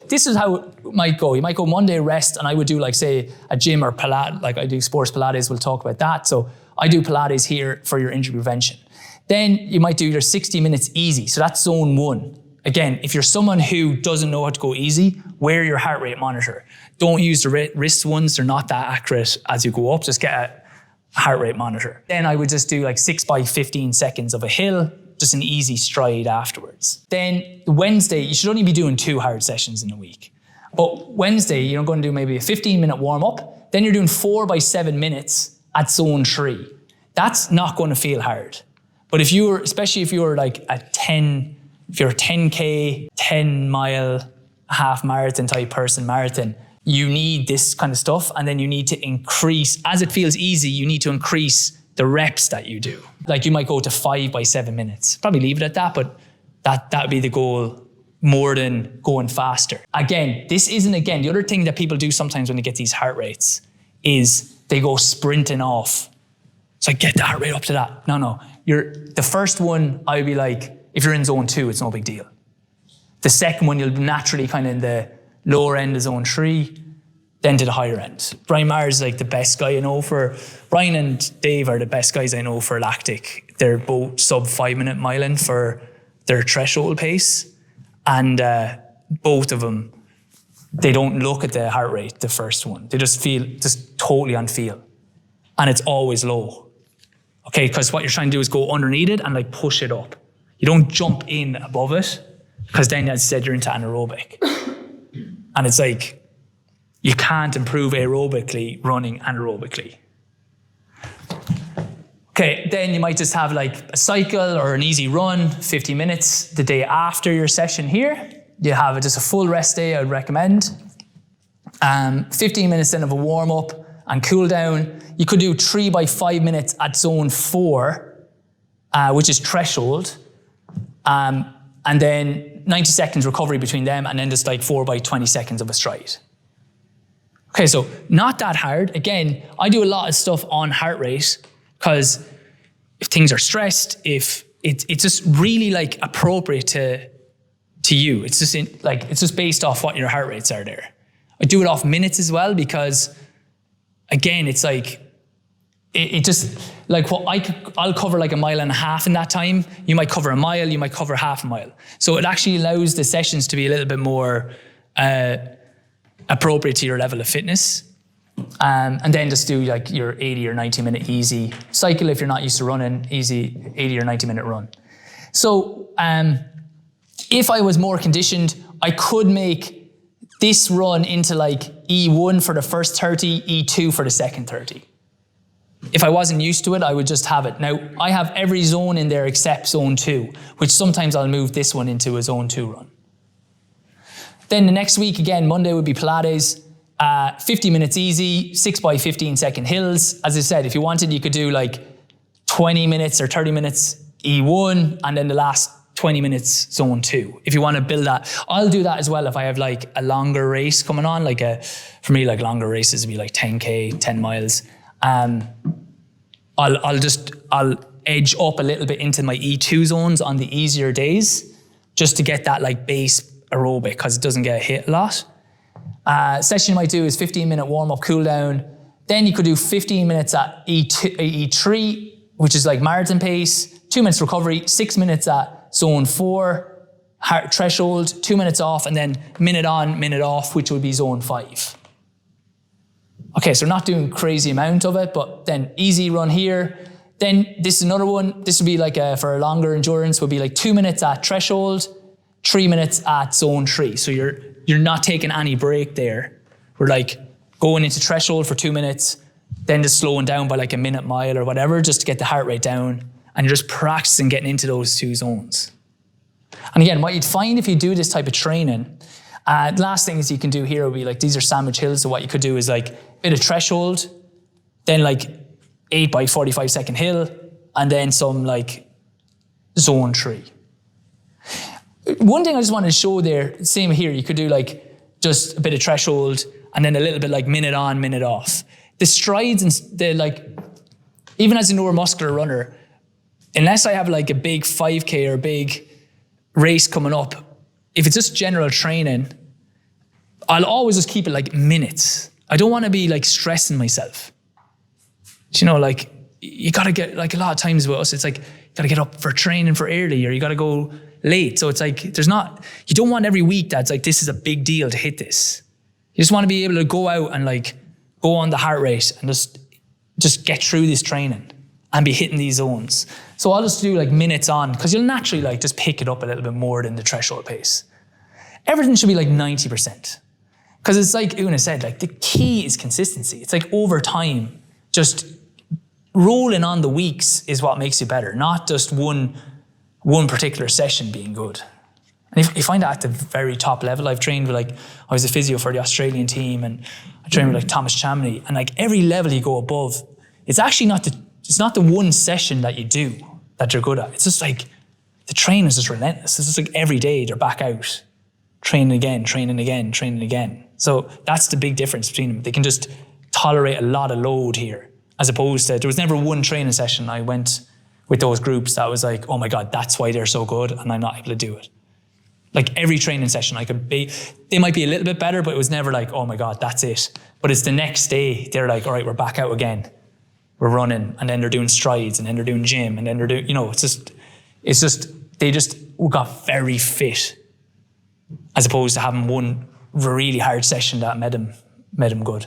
this is how it might go. You might go Monday rest, and I would do like, say, a gym or Pilates, like I do sports Pilates, we'll talk about that. So I do Pilates here for your injury prevention. Then you might do your 60 minutes easy. So that's zone 1. Again, if you're someone who doesn't know how to go easy, wear your heart rate monitor. Don't use the wrist ones. They're not that accurate as you go up. Just get a heart rate monitor. Then I would just do like 6 by 15 seconds of a hill, just an easy stride afterwards. Then Wednesday, you should only be doing 2 hard sessions in a week. But Wednesday, you're going to do maybe a 15-minute warm-up. Then you're doing 4 by 7 minutes at zone 3. That's not going to feel hard. But especially if you're like if you're a 10K, 10 mile, half marathon type person, you need this kind of stuff. And then you need to increase, as it feels easy, you need to increase the reps that you do. Like you might go to 5 by 7 minutes. Probably leave it at that, but that would be the goal more than going faster. Again, the other thing that people do sometimes when they get these heart rates is they go sprinting off. So get the heart rate up to that. No. The first one, I would be like, if you're in zone 2, it's no big deal. The second one, you'll be naturally kind of in the lower end of zone 3, then to the higher end. Brian Maher is like the best guy I know Brian and Dave are the best guys I know for lactic. They're both sub 5-minute miling for their threshold pace. And both of them, they don't look at the heart rate, the first one. They just feel totally on feel. And it's always low. Okay, because what you're trying to do is go underneath it and like push it up. You don't jump in above it, because then, as I said, you're into anaerobic. And it's like, you can't improve aerobically running anaerobically. Okay, then you might just have like a cycle or an easy run, 50 minutes. The day after your session here, you have just a full rest day, I would recommend. 15 minutes then of a warm up and cool down. You could do 3 by 5 minutes at zone 4, which is threshold. And then 90 seconds recovery between them, and then just like 4 by 20 seconds of a stride. Okay, so not that hard. Again, I do a lot of stuff on heart rate, because if things are stressed, if it's just really like appropriate to you. It's just based off what your heart rates are there. I do it off minutes as well, because again, it's like, it just, like what I'll cover like 1.5 miles in that time. You might cover 1 mile, you might cover half a mile. So it actually allows the sessions to be a little bit more appropriate to your level of fitness. And then just do like your 80 or 90 minute easy cycle if you're not used to running, easy 80 or 90 minute run. So if I was more conditioned, I could make this run into like E1 for the first 30, E2 for the second 30. If I wasn't used to it, I would just have it. Now, I have every zone in there except zone 2, which sometimes I'll move this one into a zone 2 run. Then the next week, again, Monday would be Pilates, 50 minutes easy, 6 by 15 second hills. As I said, if you wanted, you could do like 20 minutes or 30 minutes E1, and then the last 20 minutes zone 2. If you want to build that, I'll do that as well if I have like a longer race coming on. For me, like longer races would be like 10K, 10 miles. I'll edge up a little bit into my E2 zones on the easier days, just to get that like base aerobic, because it doesn't get hit a lot. Session you might do is 15-minute warm-up, cool down. Then you could do 15 minutes at E3, which is like marathon pace, 2 minutes recovery, 6 minutes at zone 4, threshold, 2 minutes off, and then minute on, minute off, which would be zone 5. Okay, so not doing crazy amount of it, but then easy run here. Then this is another one. This would be like for a longer endurance, would be like 2 minutes at threshold, 3 minutes at zone 3. So you're not taking any break there. We're like going into threshold for 2 minutes, then just slowing down by like a minute mile or whatever, just to get the heart rate down. And you're just practicing getting into those 2 zones. And again, what you'd find if you do this type of training, the last things you can do here would be like, these are sandwich hills. So what you could do is like a bit of threshold, then like 8 by 45 second hill, and then some like zone 3. One thing I just wanted to show there, same here, you could do like just a bit of threshold and then a little bit like minute on, minute off. The strides and the like, even as a neuromuscular runner, unless I have like a big 5K or a big race coming up, if it's just general training, I'll always just keep it like minutes. I don't want to be like stressing myself. You know, like you got to get, like a lot of times with us, it's like, you got to get up for training for early, or you got to go late. So it's like, you don't want every week that's like, this is a big deal to hit this. You just want to be able to go out and like go on the heart rate and just get through this training and be hitting these zones. So I'll just do like minutes on, because you'll naturally like just pick it up a little bit more than the threshold pace. Everything should be like 90%. Because it's like Una said, like the key is consistency. It's like over time, just rolling on the weeks is what makes you better, not just one particular session being good. And if you find that at the very top level, I've trained with like, I was a physio for the Australian team, and I trained with like Thomas Chamney, and like every level you go above, it's actually not the one session that you do that you're good at. It's just like, the training is just relentless. It's just like every day they're back out, training again, training again, training again. So that's the big difference between them. They can just tolerate a lot of load here, as opposed to, there was never one training session I went with those groups that was like, oh my God, that's why they're so good and I'm not able to do it. Like every training session they might be a little bit better, but it was never like, oh my God, that's it. But it's the next day, they're like, all right, we're back out again. We're running, and then they're doing strides, and then they're doing gym, and then they're doing, you know, they just got very fit, as opposed to having one really hard session that made them good.